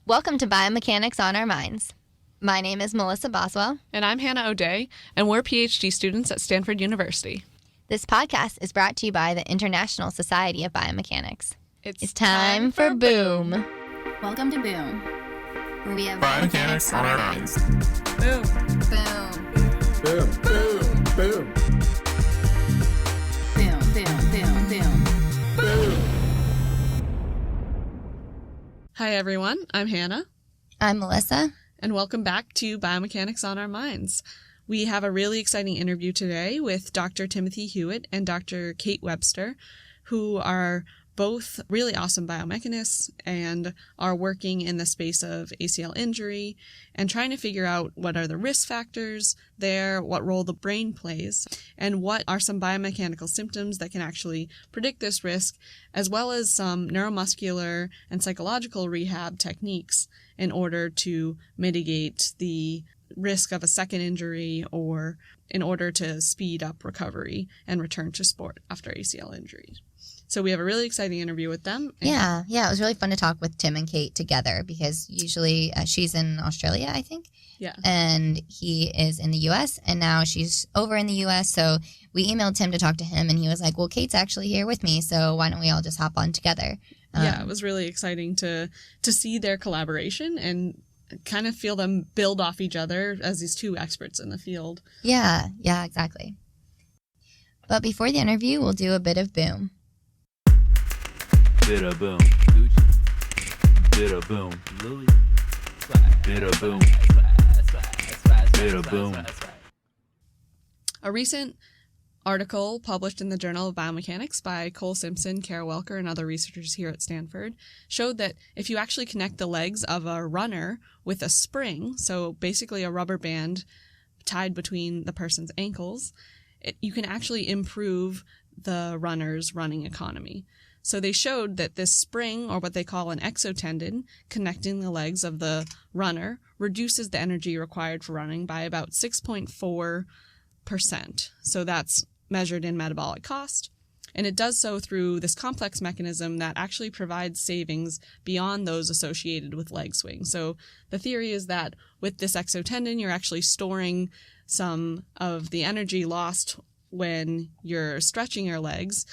Welcome to Biomechanics on Our Minds. My name is Melissa Boswell. And I'm Hannah O'Day, and we're PhD students at Stanford University. This podcast is brought to you by the International Society of Biomechanics. It's time for Boom. Welcome to Boom, where we have Biomechanics on our minds. Boom. Boom. Boom, boom, boom, Boom, boom, boom, boom. boom. Hi, everyone. I'm Hannah, I'm Melissa. and welcome back to Biomechanics on Our Minds. We have a really exciting interview today with Dr. Timothy Hewett and Dr. Kate Webster, who are both really awesome biomechanists and are working in the space of ACL injury and trying to figure out what are the risk factors there, what role the brain plays, and what are some biomechanical symptoms that can actually predict this risk, as well as some neuromuscular and psychological rehab techniques in order to mitigate the risk of a second injury or in order to speed up recovery and return to sport after ACL injuries. So we have a really exciting interview with them. Yeah, it was really fun to talk with Tim and Kate together because usually she's in Australia, I think. Yeah. And he is in the U.S. and now she's over in the U.S. So we emailed Tim to talk to him and he was like, well, Kate's actually here with me, so why don't we all just hop on together? Yeah, it was really exciting to see their collaboration and kind of feel them build off each other as these two experts in the field. Yeah, exactly. But before the interview, we'll do a bit of Boom. Bit of boom, Gucci. Bit of boom, Louis. Bit of boom. Bit of boom. A recent article published in the Journal of Biomechanics by Cole Simpson, Kara Welker, and other researchers here at Stanford showed that if you actually connect the legs of a runner with a spring, so basically a rubber band tied between the person's ankles, you can actually improve the runner's running economy. So they showed that this spring, or what they call an exotendon, connecting the legs of the runner, reduces the energy required for running by about 6.4%. So that's measured in metabolic cost. And it does so through this complex mechanism that actually provides savings beyond those associated with leg swing. So the theory is that with this exotendon, you're actually storing some of the energy lost when you're stretching your legs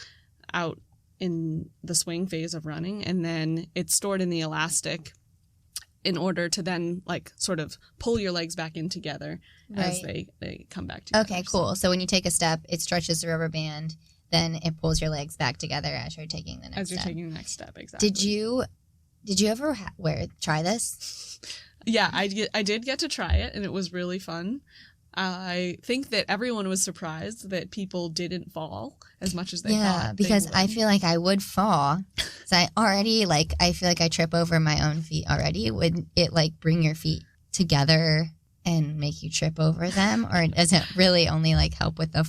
out in the swing phase of running, and then it's stored in the elastic in order to then sort of pull your legs back in together as they come back together. Okay, cool. So when you take a step, it stretches the rubber band, then it pulls your legs back together as you're taking the next step. As you're taking the next step, exactly. Did you ever try this? Yeah, I did get to try it, and it was really fun. I think that everyone was surprised that people didn't fall as much as they thought. Yeah, because I feel like I would fall. So I already, I feel like I trip over my own feet already. Would it, bring your feet together and make you trip over them? Or does it really only, help with the,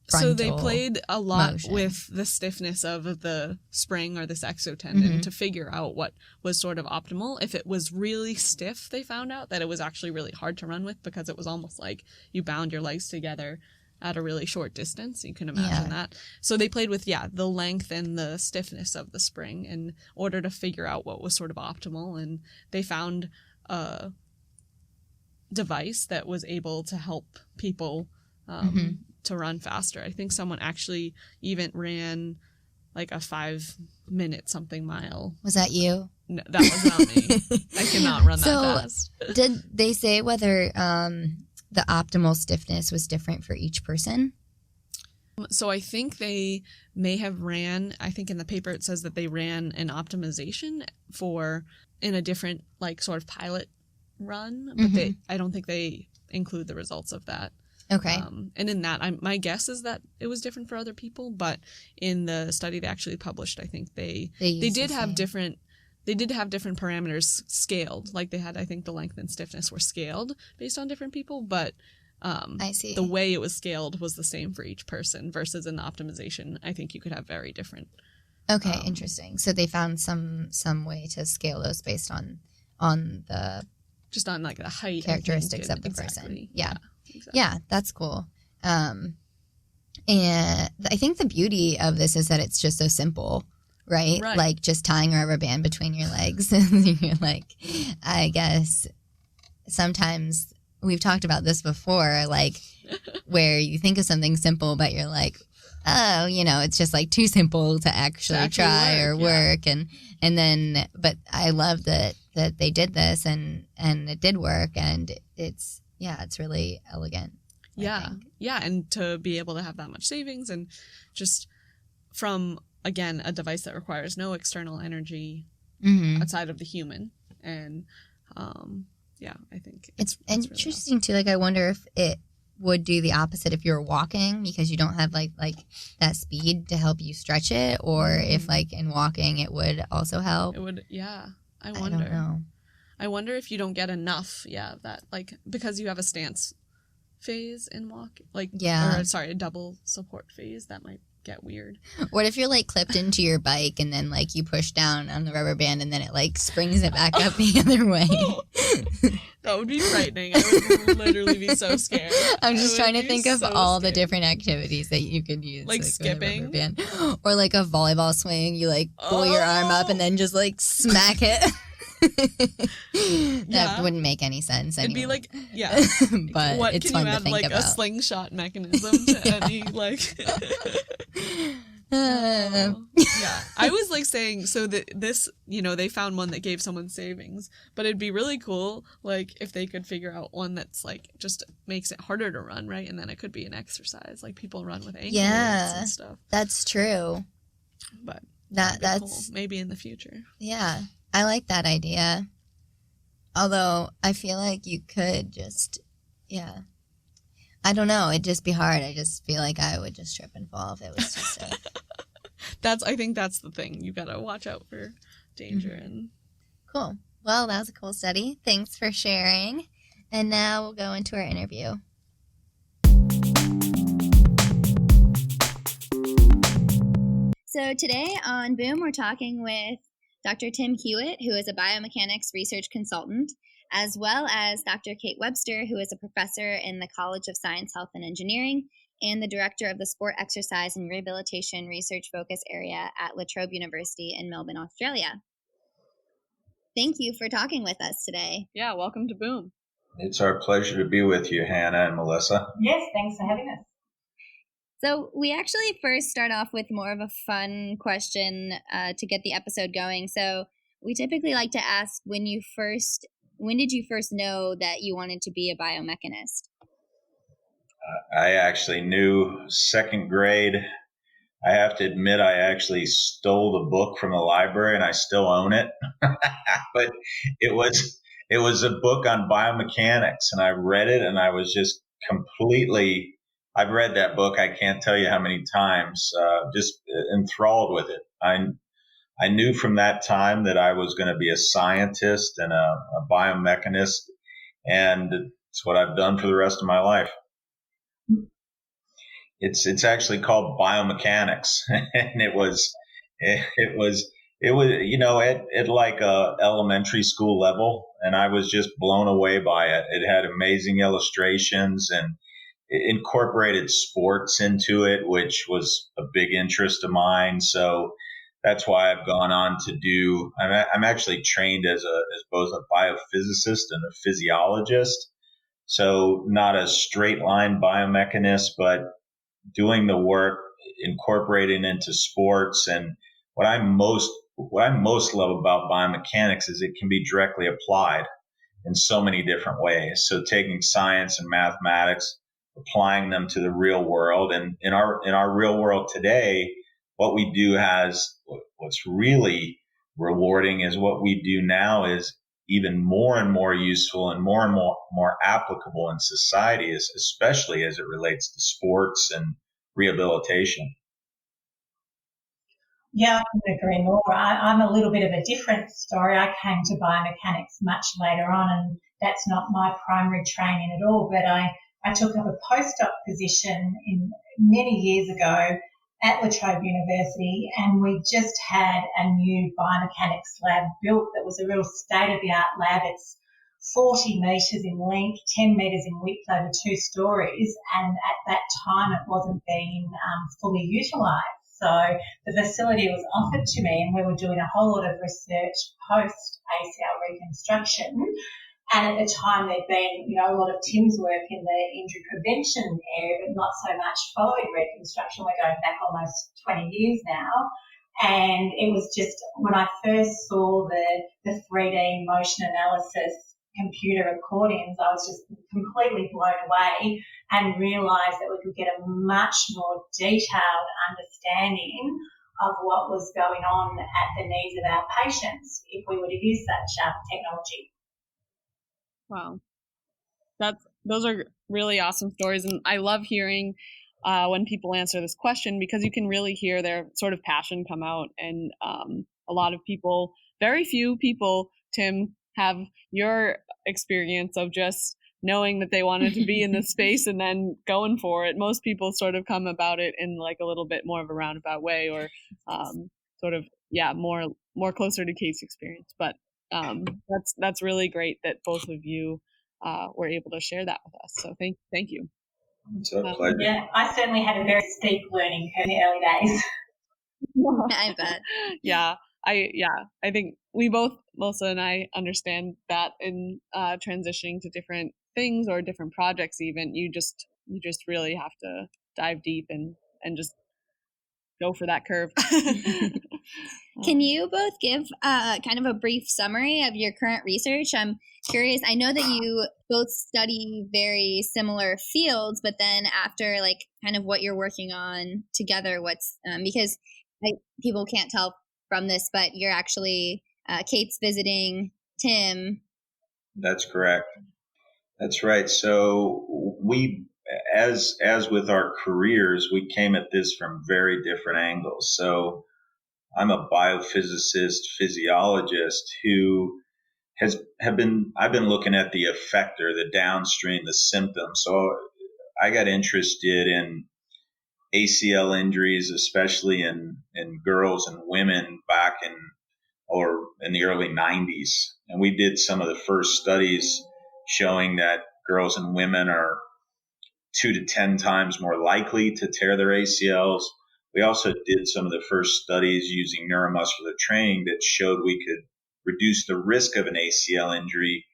frontal So they played a lot motion with the stiffness of the spring or this exotendon to figure out what was sort of optimal. If it was really stiff, they found out that it was actually really hard to run with because it was almost like you bound your legs together at a really short distance. You can imagine that. So they played with, the length and the stiffness of the spring in order to figure out what was sort of optimal. And they found a device that was able to help people to run faster. I think someone actually even ran a 5-minute something mile. Was that you? No, that was not me. I cannot run that fast. Did they say whether the optimal stiffness was different for each person? So I think they may have ran, I think in the paper it says that they ran an optimization in a different sort of pilot run, but I don't think they include the results of that. Okay. And in that, my guess is that it was different for other people, but in the study they actually published, I think they did have different parameters scaled. They had, I think the length and stiffness were scaled based on different people, but I see. The way it was scaled was the same for each person versus in the optimization. I think you could have very different. Okay, interesting. So they found some way to scale those based on the just on the height characteristics of the exactly. person. Yeah. Exactly. Yeah, that's cool. And I think the beauty of this is that it's just so simple, right? Right. Like just tying a rubber band between your legs. You're like, I guess sometimes we've talked about this before, like where you think of something simple, but you're like, oh, it's just like too simple to actually try or work. And then, but I love that they did this and it did work, and it's really elegant. Yeah. Yeah. And to be able to have that much savings, and just from, again, a device that requires no external energy outside of the human. And I think it's really interesting too. Like, I wonder if it would do the opposite if you're walking, because you don't have like that speed to help you stretch it, or if like in walking it would also help. It would. Yeah. I wonder. I don't know. I wonder if you don't get enough. Yeah. That, like, because you have a stance phase in walk, like, a double support phase, that might get weird. What if you're like clipped into your bike and then like you push down on the rubber band and then it like springs it back up the other way? That would be frightening. I would literally be so scared. I'm just trying to think of all the different activities that you could use, like skipping, with a rubber band. Or like a volleyball swing. You like pull your arm up and then just like smack it. That wouldn't make any sense anyway. It'd be like, but what it's can fun you add, to think like about. a slingshot mechanism to any, like... I was like saying, so that this, they found one that gave someone savings, but it'd be really cool, like, if they could figure out one that's like just makes it harder to run, right? And then it could be an exercise, like people run with ankle weights and stuff. That's true. But that's cool. Maybe in the future. Yeah, I like that idea. Although I feel like you could just, I don't know. It'd just be hard. I just feel like I would just trip and fall if it was just I think that's the thing. You gotta watch out for danger. And Cool. Well, that was a cool study. Thanks for sharing. And now we'll go into our interview. So today on Boom, we're talking with Dr. Tim Hewett, who is a biomechanics research consultant, as well as Dr. Kate Webster, who is a professor in the College of Science, Health, and Engineering, and the director of the Sport, Exercise, and Rehabilitation Research Focus Area at La Trobe University in Melbourne, Australia. Thank you for talking with us today. Yeah, welcome to Boom. It's our pleasure to be with you, Hannah and Melissa. Yes, thanks for having us. So we actually first start off with more of a fun question to get the episode going. So we typically like to ask, when did you first know that you wanted to be a biomechanist? I actually knew second grade. I have to admit, I actually stole the book from the library, and I still own it. But it was a book on biomechanics, and I read it, and I was just completely. I've read that book. I can't tell you how many times. Just enthralled with it. I knew from that time that I was going to be a scientist and a biomechanist, and it's what I've done for the rest of my life. It's actually called biomechanics, and it was at like a elementary school level, and I was just blown away by it. It had amazing illustrations and it incorporated sports into it, which was a big interest of mine. So that's why I've gone on to do. I'm actually trained as both a biophysicist and a physiologist. So not a straight line biomechanist, but doing the work, incorporating into sports. And what I most love about biomechanics is it can be directly applied in so many different ways. So taking science and mathematics, applying them to the real world. And in our real world today, what we do what's really rewarding is what we do now is even more and more useful and more applicable in society, especially as it relates to sports and rehabilitation. Yeah, I couldn't agree more. I'm a little bit of a different story. I came to biomechanics much later on, and that's not my primary training at all, but I took up a postdoc position many years ago at La Trobe University, and we just had a new biomechanics lab built that was a real state-of-the-art lab. It's 40 metres in length, 10 metres in width over 2 stories, and at that time it wasn't being fully utilised. So the facility was offered to me, and we were doing a whole lot of research post ACL reconstruction. And at the time, there'd been, a lot of Tim's work in the injury prevention area, but not so much following reconstruction. We're going back almost 20 years now. And it was just when I first saw the 3D motion analysis computer recordings, I was just completely blown away and realised that we could get a much more detailed understanding of what was going on at the needs of our patients if we were to use such technology. Wow. Those are really awesome stories. And I love hearing when people answer this question, because you can really hear their sort of passion come out. And a lot of people, very few people, Tim, have your experience of just knowing that they wanted to be in this space and then going for it. Most people sort of come about it in like a little bit more of a roundabout way, or sort of, more closer to Kate's experience. But that's really great that both of you were able to share that with us. So thank you. It's a pleasure. Yeah, I certainly had a very steep learning curve in the early days. I bet. Yeah, I think we both, Melissa and I, understand that in transitioning to different things or different projects. Even you just really have to dive deep and just go for that curve. Can you both give kind of a brief summary of your current research? I'm curious. I know that you both study very similar fields, but then after like kind of what you're working on together, what's because people can't tell from this, but you're actually Kate's visiting Tim. That's correct. That's right. So we, as with our careers, we came at this from very different angles. So I'm a biophysicist, physiologist who I've been looking at the effector, the downstream, the symptoms. So I got interested in ACL injuries, especially in girls and women back in the early 90s. And we did some of the first studies showing that girls and women are 2 to 10 times more likely to tear their ACLs. We also did some of the first studies using neuromuscular training that showed we could reduce the risk of an ACL injury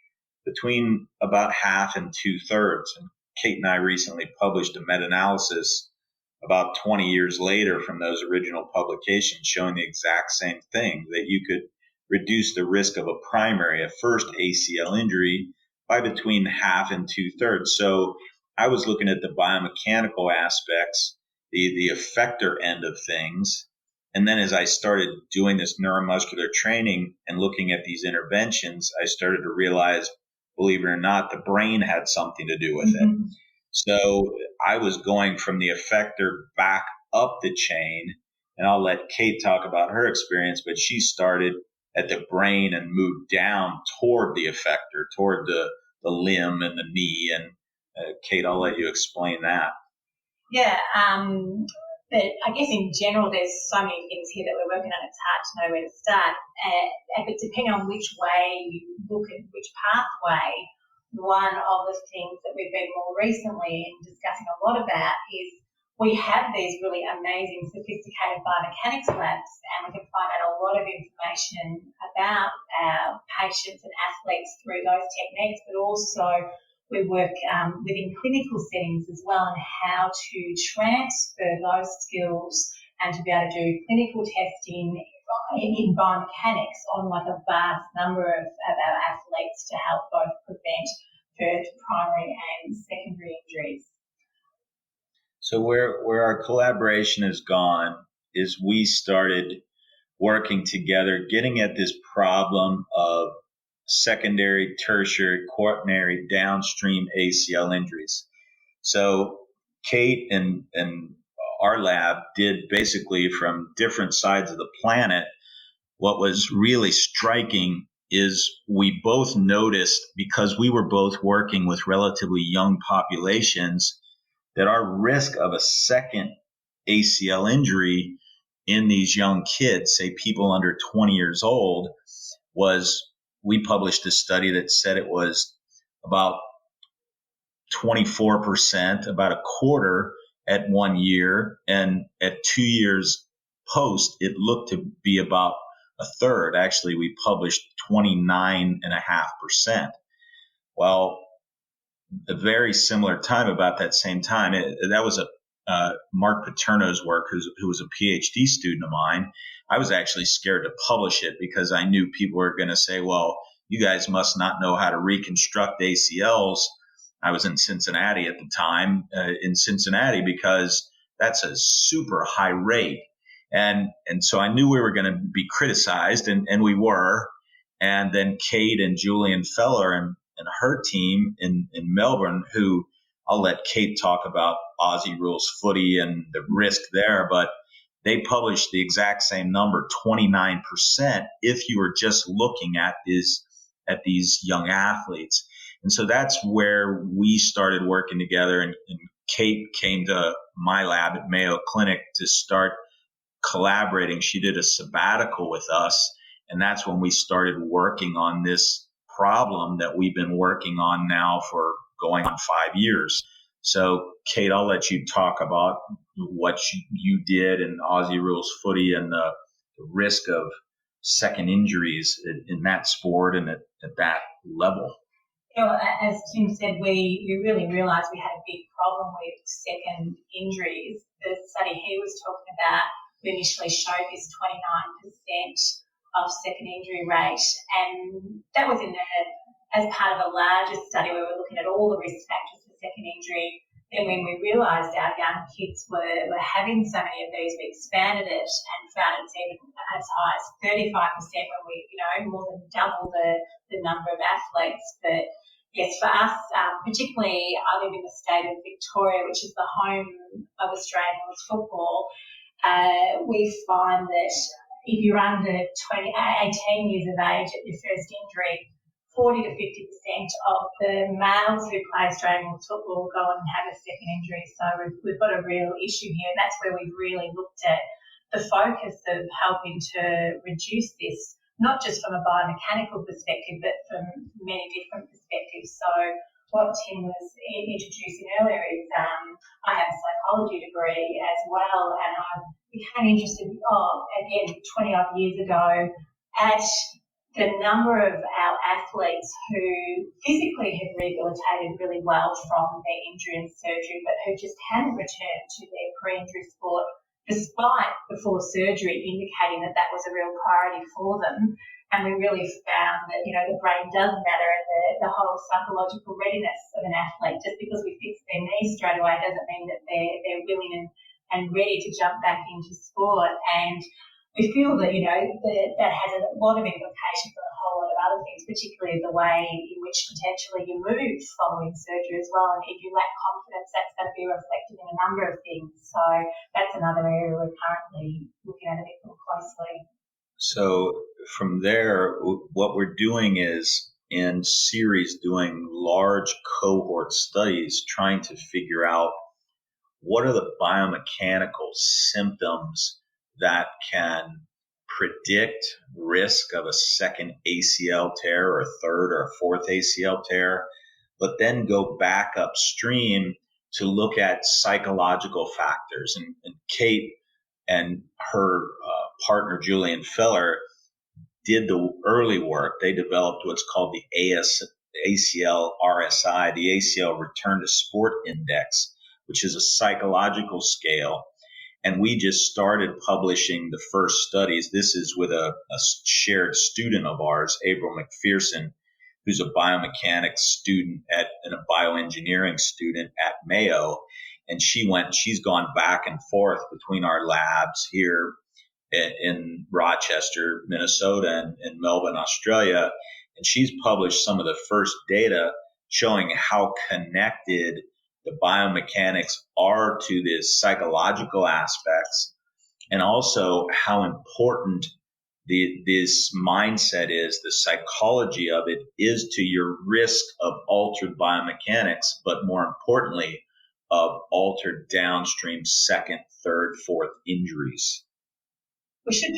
between about half and 2/3. And Kate and I recently published a meta-analysis about 20 years later from those original publications showing the exact same thing, that you could reduce the risk of a first ACL injury by between half and 2/3. So I was looking at the biomechanical aspects, the effector end of things. And then as I started doing this neuromuscular training and looking at these interventions, I started to realize, believe it or not, the brain had something to do with it. So I was going from the effector back up the chain, and I'll let Kate talk about her experience, but she started at the brain and moved down toward the effector, toward the limb and the knee. And Kate, I'll let you explain that. Yeah, but I guess in general, there's so many things here that we're working on. It's hard to know where to start. But depending on which way you look at which pathway, one of the things that we've been more recently discussing a lot about is we have these really amazing, sophisticated biomechanics labs, and we can find out a lot of information about our patients and athletes through those techniques, but also we work within clinical settings as well, and how to transfer those skills and to be able to do clinical testing in biomechanics on like a vast number of our athletes to help both prevent first, primary and secondary injuries. So where our collaboration has gone is we started working together, getting at this problem of secondary, tertiary, quaternary, downstream ACL injuries. So Kate and our lab did basically from different sides of the planet. What was really striking is we both noticed, because we were both working with relatively young populations, that our risk of a second ACL injury in these young kids, say people under 20 years old, we published a study that said it was about 24%, about a quarter at 1 year, and at 2 years post, it looked to be about a third. Actually, we published 29.5%. Well, a very similar time, about that same time, that was Mark Paterno's work, who was a PhD student of mine. I was actually scared to publish it because I knew people were going to say, well, you guys must not know how to reconstruct ACLs. I was in Cincinnati at the time, because that's a super high rate. And so I knew we were going to be criticized, and we were. And then Kate and Julian Feller and her team in Melbourne, who I'll let Kate talk about Aussie rules footy and the risk there, but they published the exact same number, 29%, if you were just looking at these young athletes. And so that's where we started working together, and Kate came to my lab at Mayo Clinic to start collaborating. She did a sabbatical with us, and that's when we started working on this problem that we've been working on now for going on 5 years. So, Kate, I'll let you talk about what you did in Aussie rules footy and the risk of second injuries in that sport and at that level. As Tim said, we really realised we had a big problem with second injuries. The study he was talking about initially showed this 29% of second injury rate, and that was as part of a larger study where we were looking at all the risk factors for second injury. Then when we realised our young kids were having so many of these, we expanded it and found it's even as high as 35% when we, more than double the number of athletes. But yes, for us, particularly I live in the state of Victoria, which is the home of Australian rules football. We find that if you're under 18 years of age at your first injury, 40 to 50% of the males who play Australian rules football go on and have a second injury. So we've got a real issue here. And that's where we've really looked at the focus of helping to reduce this, not just from a biomechanical perspective, but from many different perspectives. So what Tim was introducing earlier is I have a psychology degree as well, and I became interested, 20 odd years ago, at the number of our athletes who physically had rehabilitated really well from their injury and surgery, but who just hadn't returned to their pre-injury sport, despite before surgery indicating that that was a real priority for them. And we really found that, the brain does matter, and the whole psychological readiness of an athlete. Just because we fix their knee straight away doesn't mean that they're willing and ready to jump back into sport. And we feel that, that has a lot of implications on a whole lot of other things, particularly the way in which potentially you move following surgery as well. And if you lack confidence, that's going to be reflected in a number of things. So that's another area we're currently looking at a bit more closely. So from there, what we're doing is in series doing large cohort studies, trying to figure out what are the biomechanical symptoms that can predict risk of a second ACL tear or a third or a fourth ACL tear, but then go back upstream to look at psychological factors. And Kate and her partner, Julian Feller, did the early work. They developed what's called the ACL RSI, the ACL Return to Sport Index, which is a psychological scale. And we just started publishing the first studies. This is with a shared student of ours, April McPherson, who's a biomechanics student and a bioengineering student at Mayo. And she's gone back and forth between our labs here in Rochester, Minnesota, and Melbourne, Australia. And she's published some of the first data showing how connected the biomechanics are to the psychological aspects, and also how important this mindset is, the psychology of it is to your risk of altered biomechanics, but more importantly, of altered downstream second, third, fourth injuries. We should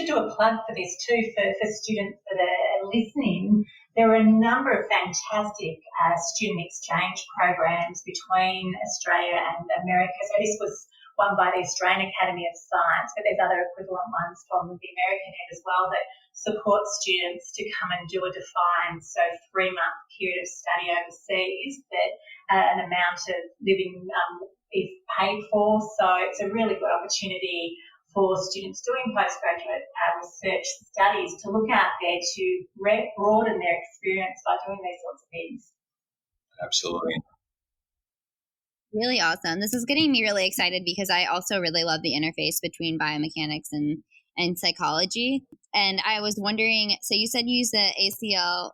do a plug for this too for students that are listening. There are a number of fantastic student exchange programs between Australia and America. So this was one by the Australian Academy of Science, but there's other equivalent ones from the American end as well that support students to come and do a defined, 3-month period of study overseas that an amount of living is paid for. So it's a really good opportunity for students doing postgraduate research studies to look out there to broaden their experience by doing these sorts of things. Absolutely. Really awesome. This is getting me really excited because I also really love the interface between biomechanics and psychology. And I was wondering, so you said you use the ACL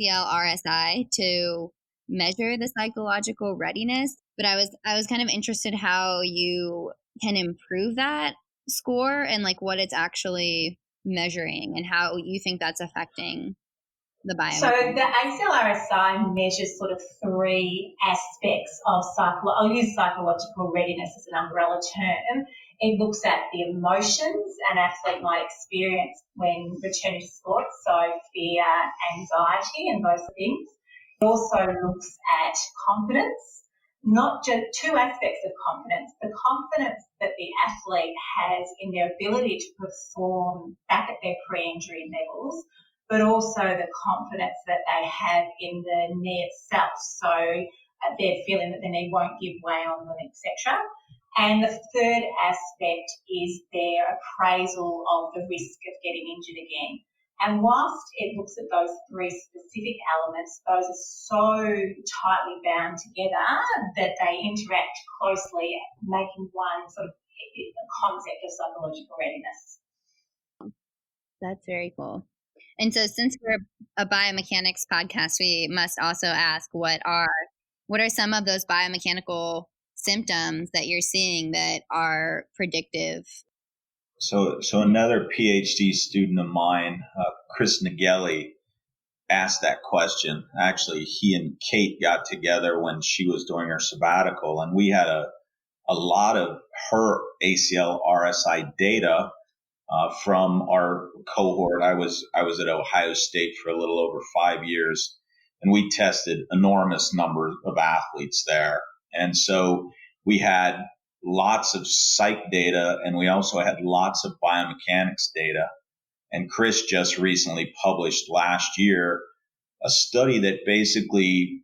RSI to measure the psychological readiness, but I was kind of interested how you can improve that score and like what it's actually measuring and how you think that's affecting the biomechanics. So the ACL-RSI measures sort of 3 aspects of I'll use psychological readiness as an umbrella term. It looks at the emotions an athlete might experience when returning to sports, so fear, anxiety and those things. It also looks at confidence, not just 2 aspects of confidence, the confidence that the athlete has in their ability to perform back at their pre-injury levels, but also the confidence that they have in the knee itself. So they're feeling that the knee won't give way on them, etc. And the third aspect is their appraisal of the risk of getting injured again. And whilst it looks at those 3 specific elements, those are so tightly bound together that they interact closely, making one sort of concept of psychological readiness. That's very cool. And so since we're a biomechanics podcast, we must also ask what are some of those biomechanical symptoms that you're seeing that are predictive? So another PhD student of mine, Chris Nagelli, asked that question. Actually, he and Kate got together when she was doing her sabbatical, and we had a lot of her ACL RSI data from our cohort. I was at Ohio State for a little over 5 years, and we tested enormous numbers of athletes there. And so we had lots of psych data, and we also had lots of biomechanics data. And Chris just recently published last year a study that basically,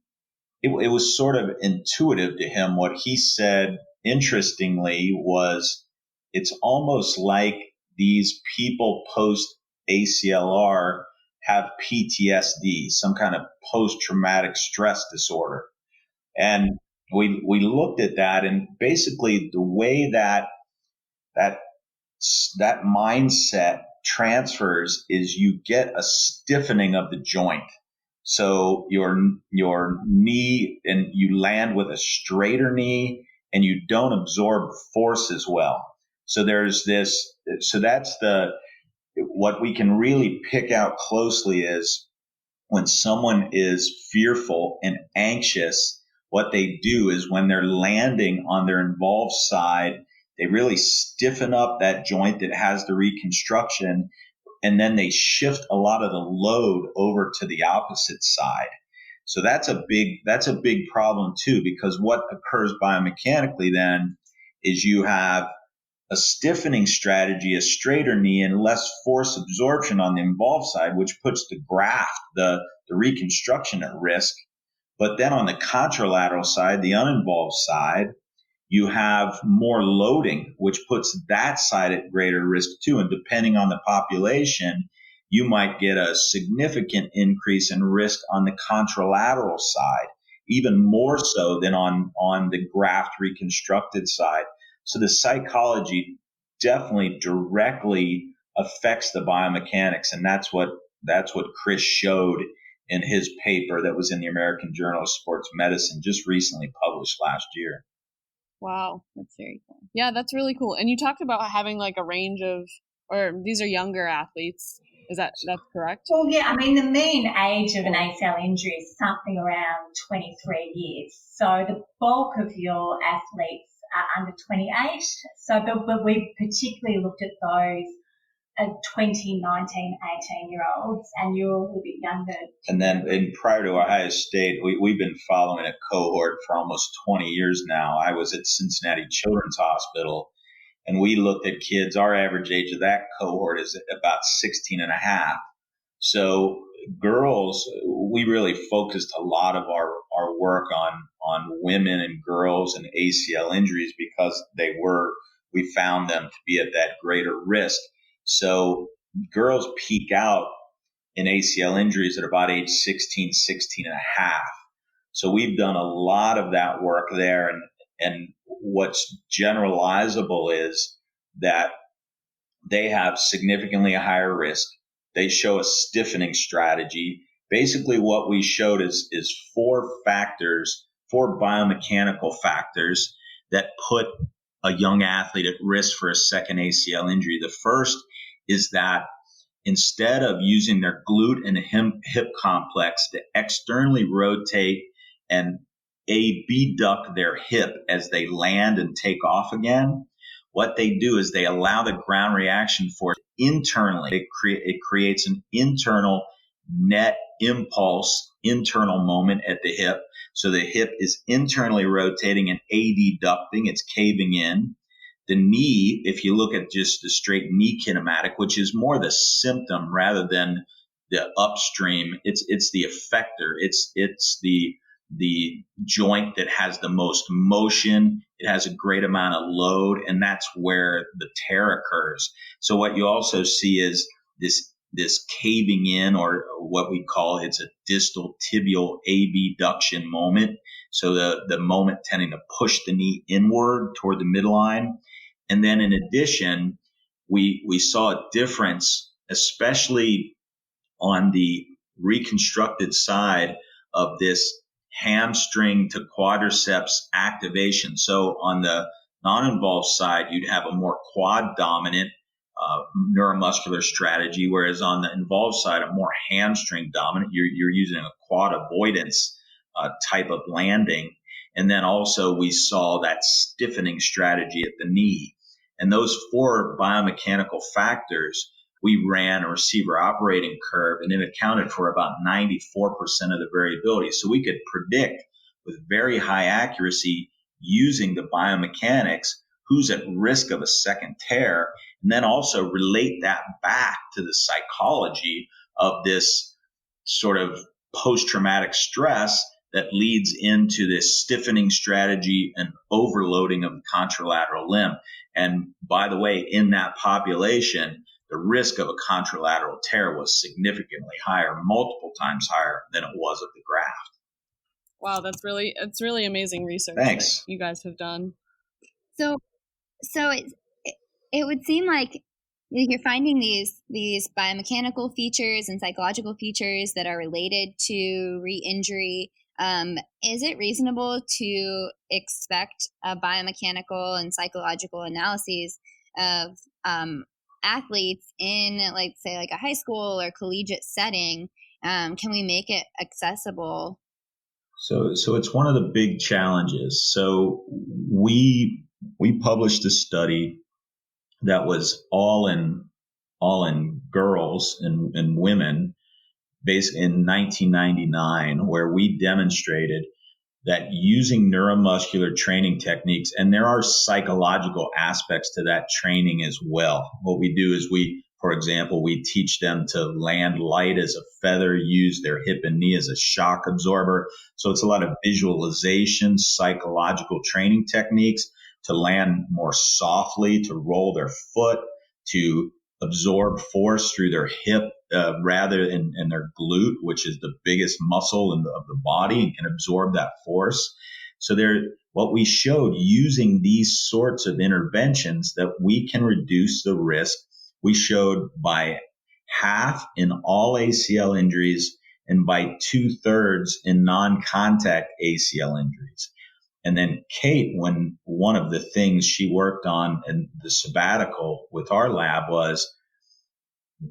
it was sort of intuitive to him. What he said, interestingly, was it's almost like these people post ACLR have PTSD, some kind of post-traumatic stress disorder. And we looked at that, and basically the way that mindset transfers is you get a stiffening of the joint. So your knee, and you land with a straighter knee, and you don't absorb force as well. So there's this. So that's what we can really pick out closely is when someone is fearful and anxious. What they do is when they're landing on their involved side, they really stiffen up that joint that has the reconstruction, and then they shift a lot of the load over to the opposite side. So that's a big problem too, because what occurs biomechanically then is you have a stiffening strategy, a straighter knee, and less force absorption on the involved side, which puts the graft, the reconstruction at risk. But then on the contralateral side, the uninvolved side, you have more loading, which puts that side at greater risk too. And depending on the population, you might get a significant increase in risk on the contralateral side, even more so than on the graft reconstructed side. So the psychology definitely directly affects the biomechanics, and that's what Chris showed in his paper that was in the American Journal of Sports Medicine, just recently published last year. Wow, that's very cool. Yeah, that's really cool. And you talked about having like a range of, or these are younger athletes. That's correct? Well, yeah, I mean, the mean age of an ACL injury is something around 23 years. So the bulk of your athletes are under 28. So, but we particularly looked at those 20, 19, 18-year-olds, and you're a little bit younger. And then prior to Ohio State, we've been following a cohort for almost 20 years now. I was at Cincinnati Children's Hospital, and we looked at kids. Our average age of that cohort is about 16 and a half. So girls, we really focused a lot of our work on women and girls and ACL injuries because we found them to be at that greater risk. So girls peak out in ACL injuries at about age 16, 16 and a half. So we've done a lot of that work there. And what's generalizable is that they have significantly higher risk. They show a stiffening strategy. Basically what we showed is four biomechanical factors that put a young athlete at risk for a second ACL injury. The first is that instead of using their glute and hip complex to externally rotate and abduct their hip as they land and take off again, what they do is they allow the ground reaction force internally. It creates an internal net impulse, internal moment at the hip. So the hip is internally rotating and adducting. It's caving in. The knee, if you look at just the straight knee kinematic, which is more the symptom rather than the upstream, it's the effector. It's the joint that has the most motion. It has a great amount of load, and that's where the tear occurs. So what you also see is this caving in, or what we call, it's a distal tibial abduction moment. So the moment tending to push the knee inward toward the midline. And then in addition, we saw a difference, especially on the reconstructed side of this hamstring to quadriceps activation. So on the non-involved side, you'd have a more quad dominant neuromuscular strategy, whereas on the involved side, a more hamstring dominant. You're using a quad avoidance type of landing. And then also we saw that stiffening strategy at the knee. And those four biomechanical factors, we ran a receiver operating curve, and it accounted for about 94% of the variability. So we could predict with very high accuracy using the biomechanics who's at risk of a second tear, and then also relate that back to the psychology of this sort of post-traumatic stress that leads into this stiffening strategy and overloading of the contralateral limb. And by the way, in that population, the risk of a contralateral tear was significantly higher, multiple times higher than it was of the graft. Wow, it's really amazing research Thanks. that you guys have done. So it would seem like you're finding these biomechanical features and psychological features that are related to re-injury. Is it reasonable to expect a biomechanical and psychological analyses of athletes in, like, say, like a high school or collegiate setting? Can we make it accessible? So it's one of the big challenges. So we published a study that was all in girls and women, basically in 1999, where we demonstrated that using neuromuscular training techniques, and there are psychological aspects to that training as well. What we do is for example, we teach them to land light as a feather, use their hip and knee as a shock absorber. So it's a lot of visualization, psychological training techniques to land more softly, to roll their foot, to absorb force through their hip rather than in their glute, which is the biggest muscle of the body and can absorb that force. So what we showed using these sorts of interventions, that we can reduce the risk. We showed by half in all ACL injuries and by 2/3 in non-contact ACL injuries. And then Kate, when one of the things she worked on in the sabbatical with our lab was,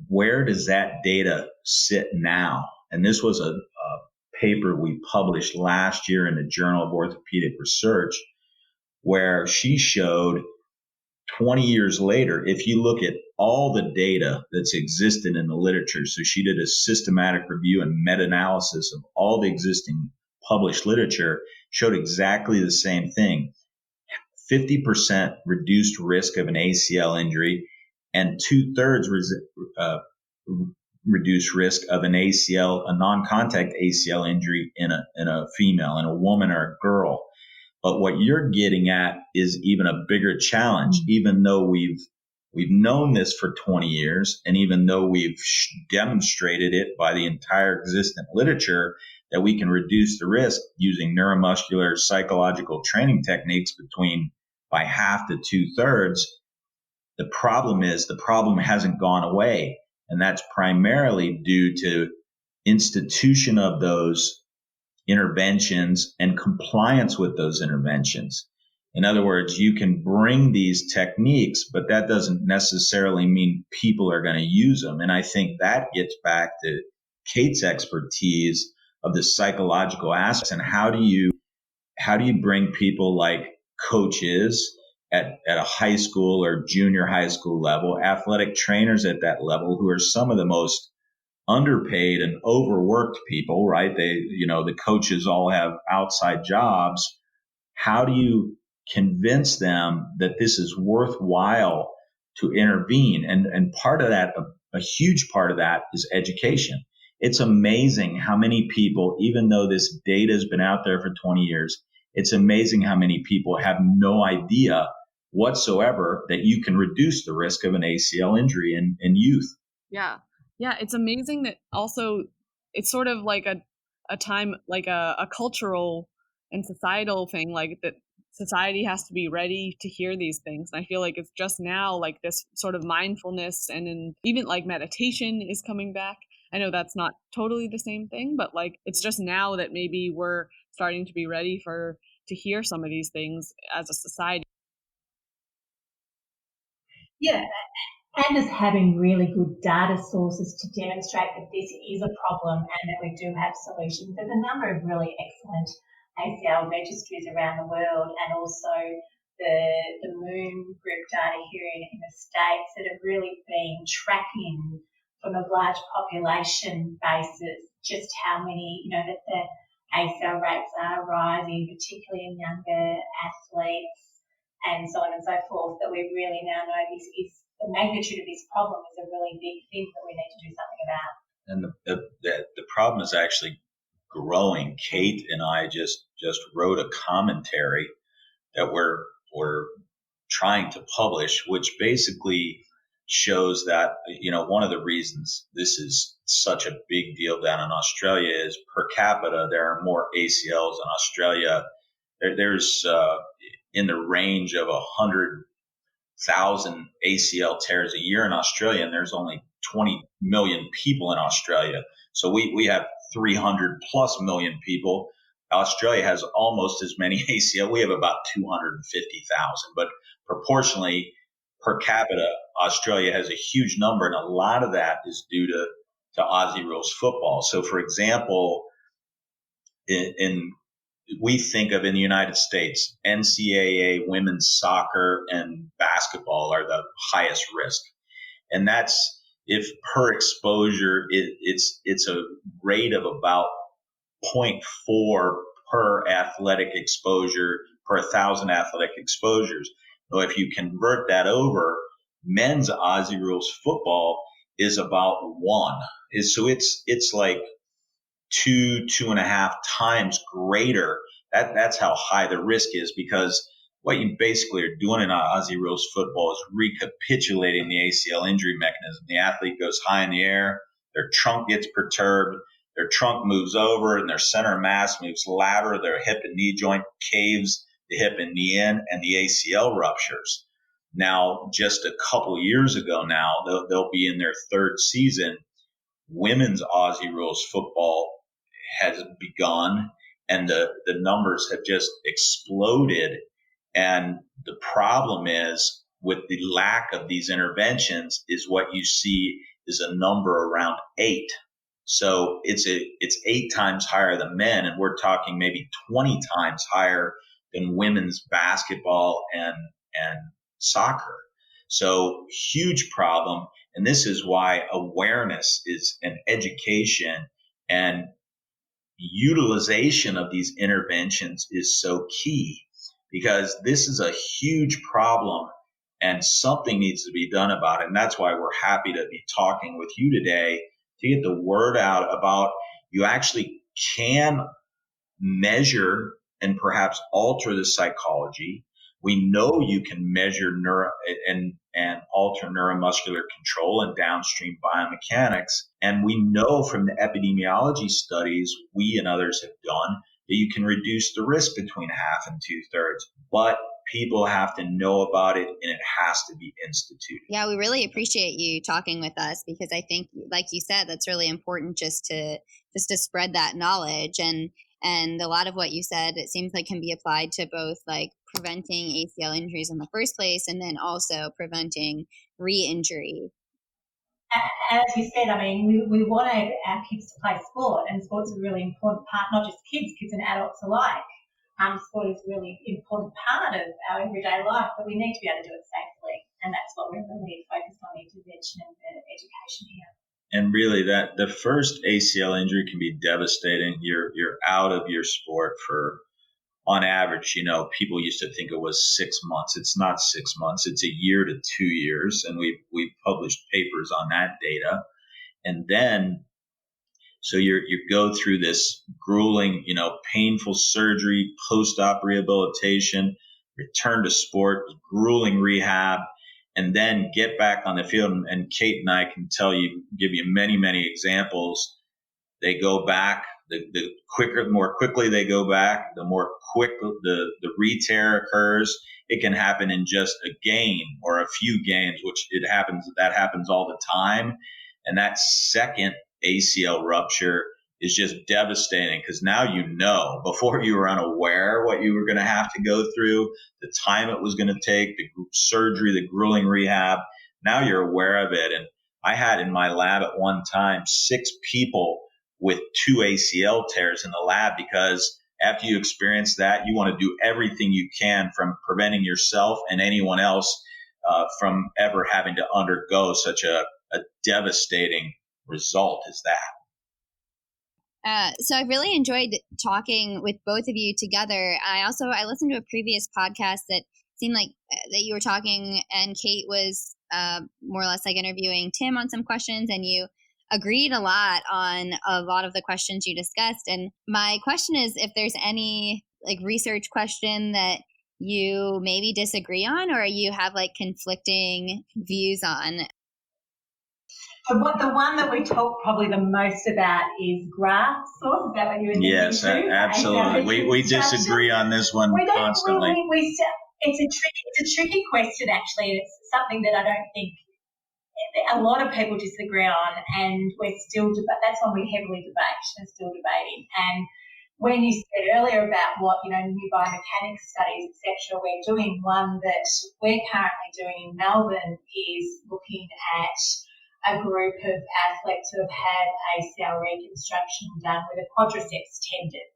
where does that data sit now? And this was a paper we published last year in the Journal of Orthopedic Research, where she showed 20 years later, if you look at all the data that's existed in the literature. So she did a systematic review and meta-analysis of all the existing published literature, showed exactly the same thing. 50% reduced risk of an ACL injury and 2/3 reduced risk of an ACL, a non-contact ACL injury in a female, in a woman or a girl. But what you're getting at is even a bigger challenge, even though we've known this for 20 years, and even though we've demonstrated it by the entire existent literature that we can reduce the risk using neuromuscular psychological training techniques by half to 2/3. The problem hasn't gone away. And that's primarily due to institution of those interventions and compliance with those interventions. In other words, you can bring these techniques, but that doesn't necessarily mean people are going to use them. And I think that gets back to Kate's expertise of the psychological aspects and how do you bring people like coaches at a high school or junior high school level, athletic trainers at that level who are some of the most underpaid and overworked people, right? The coaches all have outside jobs. How do you convince them that this is worthwhile to intervene? And part of that, a huge part of that is education. It's amazing how many people, even though this data has been out there for 20 years, it's amazing how many people have no idea whatsoever that you can reduce the risk of an ACL injury in youth. Yeah. It's amazing that also it's sort of like a time, like a cultural and societal thing, like that society has to be ready to hear these things. And I feel like it's just now like this sort of mindfulness and even like meditation is coming back. I know that's not totally the same thing, but like it's just now that maybe we're starting to be ready to hear some of these things as a society. Yeah, and as having really good data sources to demonstrate that this is a problem and that we do have solutions. There's a number of really excellent ACL registries around the world, and also the Moon group data here in the States that have really been tracking from a large population basis just how many, that the ACL rates are rising, particularly in younger athletes, and so on and so forth, that we really now know is the magnitude of this problem is a really big thing that we need to do something about. And the problem is actually growing. Kate and I just wrote a commentary that we're trying to publish, which basically shows that, one of the reasons this is such a big deal down in Australia is per capita, there are more ACLs in Australia. There's in the range of 100,000 ACL tears a year in Australia, and there's only 20 million people in Australia. So we have 300 plus million people. Australia has almost as many ACL. We have about 250,000, but proportionally per capita, Australia has a huge number, and a lot of that is due to Aussie rules football. So, for example, we think of in the United States, NCAA women's soccer and basketball are the highest risk. And that's if per exposure, it's a rate of about 0.4 per athletic exposure per 1,000 athletic exposures. So if you convert that over, men's Aussie rules football is about 1. So it's like 2.5 times greater. That's how high the risk is, because what you basically are doing in Aussie rules football is recapitulating the ACL injury mechanism. The athlete goes high in the air, their trunk gets perturbed, their trunk moves over, and their center of mass moves lateral, their hip and knee joint caves the hip and knee in, and the ACL ruptures. Now, just a couple years ago now, they'll be in their 3rd season, women's Aussie rules football has begun, and the numbers have just exploded. And the problem is, with the lack of these interventions, is what you see is a number around 8. So it's 8 times higher than men, and we're talking maybe 20 times higher than women's basketball and soccer. So huge problem. And this is why awareness is an education and utilization of these interventions is so key, because this is a huge problem and something needs to be done about it. And that's why we're happy to be talking with you today to get the word out about you actually can measure and perhaps alter the psychology. We know you can measure and alter neuromuscular control and downstream biomechanics. And we know from the epidemiology studies we and others have done that you can reduce the risk between half and 2/3. But people have to know about it, and it has to be instituted. Yeah, we really appreciate you talking with us, because I think, like you said, that's really important just to spread that knowledge. And a lot of what you said, it seems like can be applied to both like preventing ACL injuries in the first place and then also preventing re-injury. As you said, I mean, we want our kids to play sport, and sport's a really important part, not just kids and adults alike. Sport is a really important part of our everyday life, but we need to be able to do it safely, and that's what we're really focused on, the intervention and the education here. And really, that the first ACL injury can be devastating. You're out of your sport for, on average, people used to think it was 6 months. It's not 6 months. It's a year to 2 years. And we've published papers on that data. And then, so you go through this grueling, painful surgery, post-op rehabilitation, return to sport, grueling rehab, and then get back on the field. And Kate and I can give you many, many examples. They go back, the more quickly they go back, the more quick the re-tear occurs. It can happen in just a game or a few games, that happens all the time. And that second ACL rupture is just devastating, because now before you were unaware what you were going to have to go through, the time it was going to take, the surgery, the grueling rehab. Now you're aware of it. And I had in my lab at one time 6 people with 2 ACL tears in the lab, because after you experience that, you want to do everything you can from preventing yourself and anyone else from ever having to undergo such a devastating result as that. So I really enjoyed talking with both of you together. I listened to a previous podcast that seemed like that you were talking, and Kate was more or less like interviewing Tim on some questions, and you agreed a lot on a lot of the questions you discussed. And my question is, if there's any like research question that you maybe disagree on, or you have like conflicting views on. The one that we talk probably the most about is graft source. Is that what you were thinking? Yes, absolutely. We disagree on this one constantly. It's a tricky question, actually. It's something that I don't think a lot of people disagree on, and we're still that's one we heavily debate and still debating. And when you said earlier about what new biomechanics studies, etc., we're doing one that we're currently doing in Melbourne is looking at a group of athletes who have had ACL reconstruction done with a quadriceps tendon.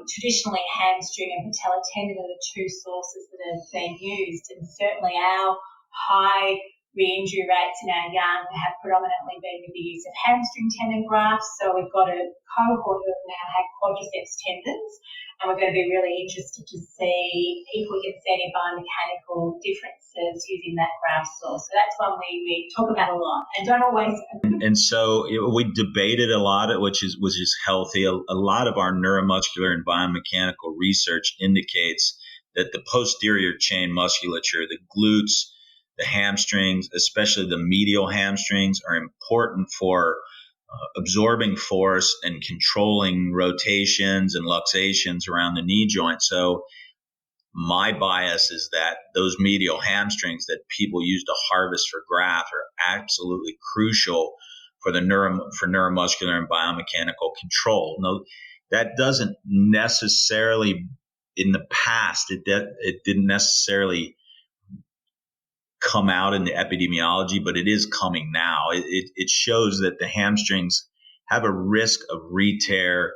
Traditionally, hamstring and patella tendon are the 2 sources that have been used, and certainly our high re-injury rates in our young have predominantly been with the use of hamstring tendon grafts. So we've got a cohort who have now had quadriceps tendons, and we're going to be really interested to see if we can see any biomechanical differences using that graft source. So that's one we talk about a lot and don't always. And so we debated a lot, which is healthy. A lot of our neuromuscular and biomechanical research indicates that the posterior chain musculature, the glutes, the hamstrings, especially the medial hamstrings, are important for absorbing force and controlling rotations and luxations around the knee joint. So my bias is that those medial hamstrings that people use to harvest for graft are absolutely crucial for the neuromuscular and biomechanical control. No, that doesn't necessarily, in the past, it didn't necessarily come out in the epidemiology, but it is coming now. It shows that the hamstrings have a risk of re-tear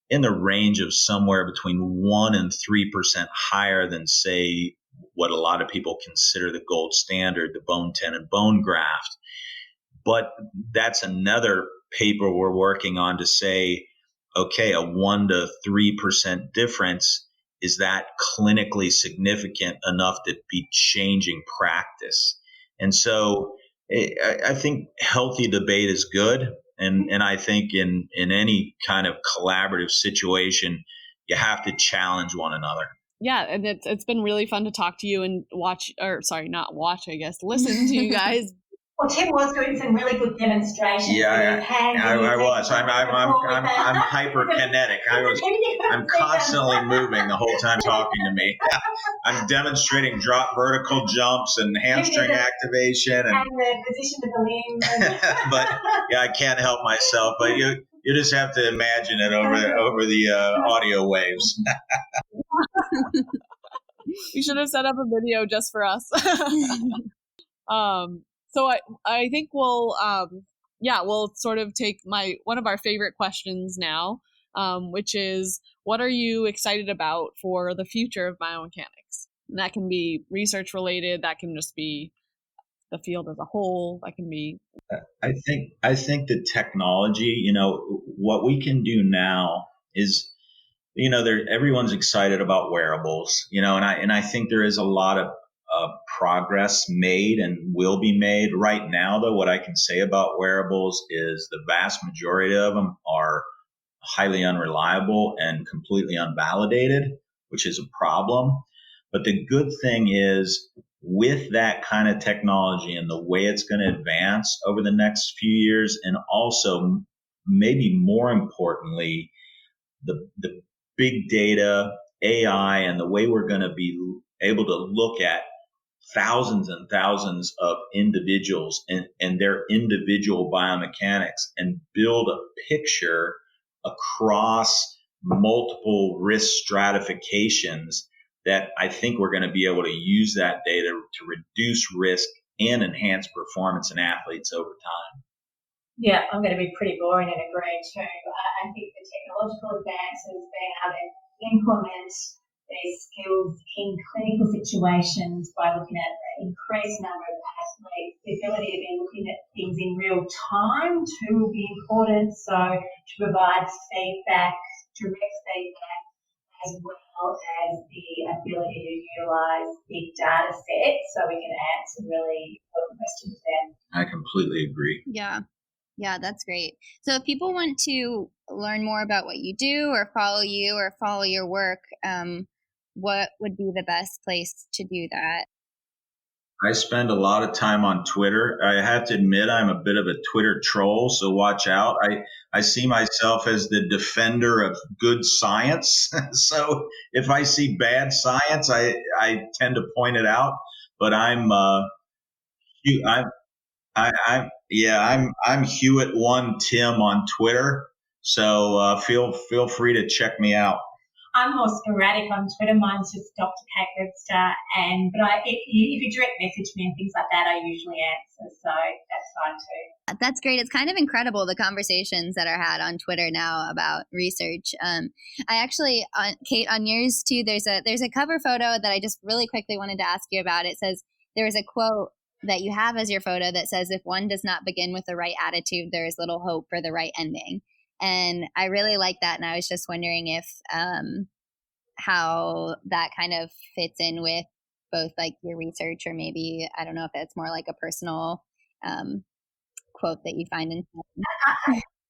in the range of somewhere between 1% and 3% higher than, say, what a lot of people consider the gold standard, the bone tendon bone graft. But that's another paper we're working on to say, okay, a 1 to 3% difference, is that clinically significant enough to be changing practice? And so I think healthy debate is good. And I think in any kind of collaborative situation, you have to challenge one another. Yeah, and it's been really fun to talk to you and listen to you guys. Well, Tim was doing some really good demonstrations. Yeah, I was. I'm hyperkinetic. I'm constantly moving the whole time talking to me. I'm demonstrating drop vertical jumps and hamstring activation and the position of the limb. But yeah, I can't help myself. But you just have to imagine it over the audio waves. We should have set up a video just for us. So I think we'll sort of take one of our favorite questions now, which is, what are you excited about for the future of biomechanics? And that can be research related, that can just be the field as a whole, that can be. I think the technology, what we can do now is, everyone's excited about wearables, and I think there is a lot of progress made and will be made. Right now, though, what I can say about wearables is the vast majority of them are highly unreliable and completely unvalidated, which is a problem. But the good thing is, with that kind of technology and the way it's going to advance over the next few years, and also maybe more importantly, the big data, AI, and the way we're going to be able to look at thousands and thousands of individuals and their individual biomechanics and build a picture across multiple risk stratifications, that I think we're going to be able to use that data to reduce risk and enhance performance in athletes over time. Yeah, I'm going to be pretty boring and agree too. I think the technological advances, being able to implement these skills in clinical situations by looking at an increased number of athletes, the ability to be looking at things in real time too will be important. So to provide feedback, direct feedback, as well as the ability to utilise big data sets so we can answer really important questions there. I completely agree. Yeah, that's great. So if people want to learn more about what you do or follow you or follow your work, what would be the best place to do that? I spend a lot of time on Twitter. I have to admit, I'm a bit of a Twitter troll, so watch out. I see myself as the defender of good science. So if I see bad science, I tend to point it out. But I'm Hewett1 Tim on Twitter. So feel free to check me out. I'm more sporadic on Twitter. Mine's just Dr. Kate Webster. But if you direct message me and things like that, I usually answer. So that's fine too. That's great. It's kind of incredible, the conversations that are had on Twitter now about research. I actually, Kate, on yours too, there's a cover photo that I just really quickly wanted to ask you about. It says, there is a quote that you have as your photo that says, if one does not begin with the right attitude, there is little hope for the right ending. And I really like that. And I was just wondering if how that kind of fits in with both like your research, or maybe, I don't know if it's more like a personal quote that you find in.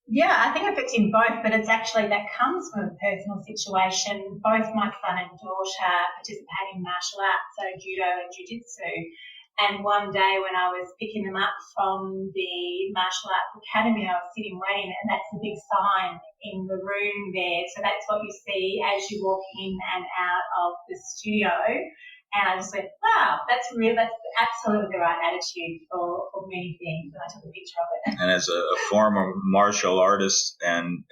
Yeah, I think it fits in both, but it's actually, that comes from a personal situation. Both my son and daughter participate in martial arts, so judo and jiu-jitsu. And one day when I was picking them up from the martial arts academy, I was sitting waiting, and that's the big sign in the room there. So that's what you see as you walk in and out of the studio. And I just went, wow, that's absolutely the right attitude for many things. And I took a picture of it. And as a former martial artist and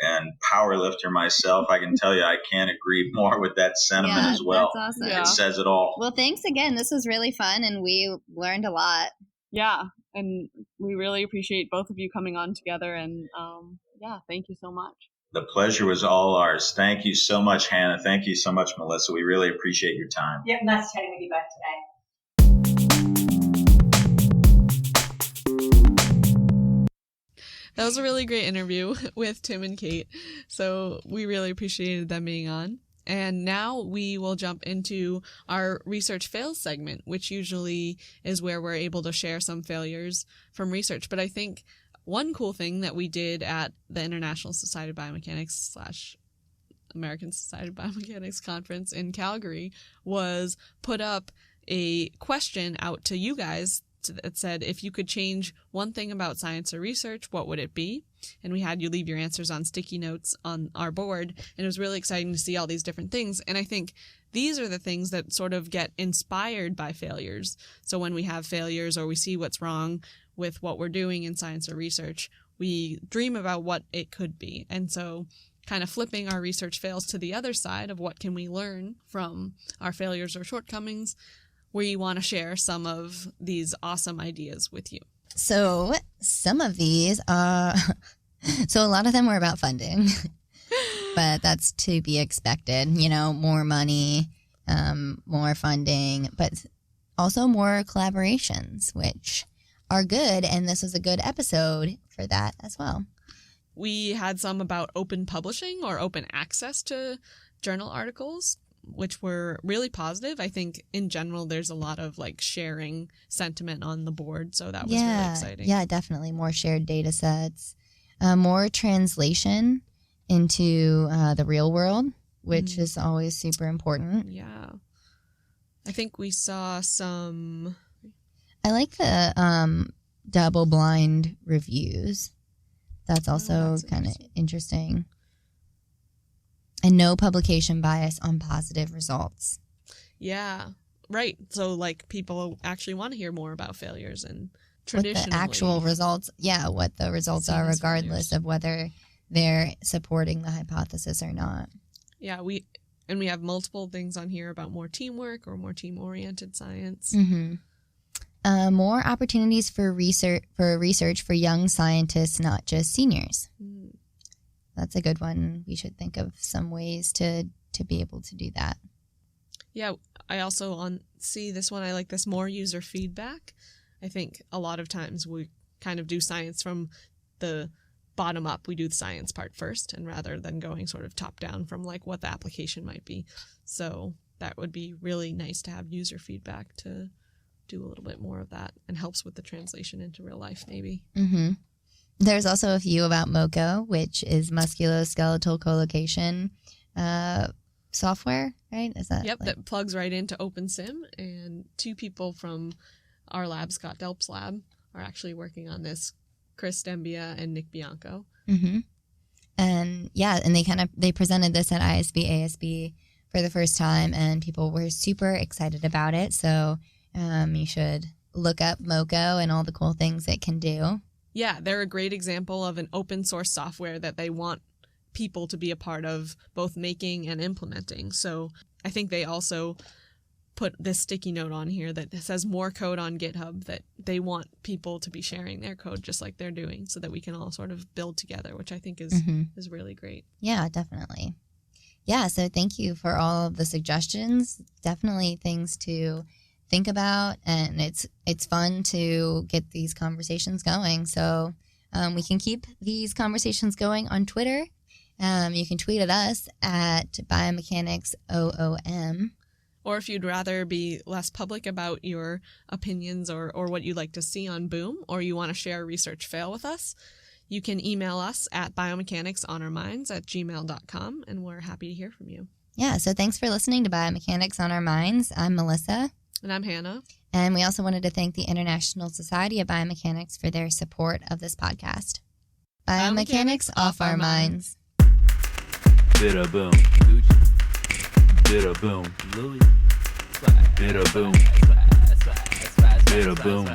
power lifter myself, I can tell you I can't agree more with that sentiment as well. That's awesome. Yeah. It says it all. Well, thanks again. This was really fun, and we learned a lot. Yeah, and we really appreciate both of you coming on together. And thank you so much. The pleasure was all ours. Thank you so much, Hannah. Thank you so much, Melissa. We really appreciate your time. Yep, nice chatting with you both today. That was a really great interview with Tim and Kate. So we really appreciated them being on. And now we will jump into our research fails segment, which usually is where we're able to share some failures from research. But I think one cool thing that we did at the International Society of Biomechanics / American Society of Biomechanics conference in Calgary was put up a question out to you guys that said, if you could change one thing about science or research, what would it be? And we had you leave your answers on sticky notes on our board. And it was really exciting to see all these different things. And I think these are the things that sort of get inspired by failures. So when we have failures or we see what's wrong with what we're doing in science or research, we dream about what it could be. And so kind of flipping our research fails to the other side of what can we learn from our failures or shortcomings, we want to share some of these awesome ideas with you. So some of these are, so a lot of them were about funding, but that's to be expected. You know, more money, more funding, but also more collaborations, which are good. And this was a good episode for that as well. We had some about open publishing or open access to journal articles, which were really positive. I think in general, there's a lot of like sharing sentiment on the board. So that was really exciting. Yeah, definitely. More shared data sets, more translation into the real world, which is always super important. Yeah. I think we saw some. I like the double blind reviews. That's also kind of interesting. And no publication bias on positive results. Yeah, right. So, like, people actually want to hear more about failures and traditionally. What the actual results, what the results are, regardless of whether they're supporting the hypothesis or not. Yeah, we have multiple things on here about more teamwork or more team-oriented science. Mm-hmm. More opportunities for research for young scientists, not just seniors. That's a good one. We should think of some ways to be able to do that. Yeah, I also see this one. I like this, more user feedback. I think a lot of times we kind of do science from the bottom up. We do the science part first, and rather than going sort of top down from like what the application might be. So that would be really nice to have user feedback to do a little bit more of that, and helps with the translation into real life maybe. Mm-hmm. There's also a few about MoCo, which is musculoskeletal co-location software, right? Is that? Yep, that plugs right into OpenSim, and two people from our lab, Scott Delp's lab, are actually working on this, Chris Dembia and Nick Bianco. Mm-hmm. And they presented this at ISB/ASB for the first time, and people were super excited about it. So you should look up MoCo and all the cool things it can do. Yeah, they're a great example of an open source software that they want people to be a part of both making and implementing. So I think they also put this sticky note on here that says more code on GitHub, that they want people to be sharing their code just like they're doing, so that we can all sort of build together, which I think is really great. Yeah, definitely. Yeah, so thank you for all of the suggestions. Definitely things to think about, and it's fun to get these conversations going. So we can keep these conversations going on Twitter. You can tweet at us at BiomechanicsOOM. Or if you'd rather be less public about your opinions or what you'd like to see on Boom, or you want to share a research fail with us, you can email us at biomechanicsonOurMinds@gmail.com, and we're happy to hear from you. Yeah, so thanks for listening to Biomechanics on Our Minds. I'm Melissa. And I'm Hannah. And we also wanted to thank the International Society of Biomechanics for their support of this podcast. Biomechanics off our minds. Bida boom, Gucci. Bida boom, Louis. Bida boom. Bida boom.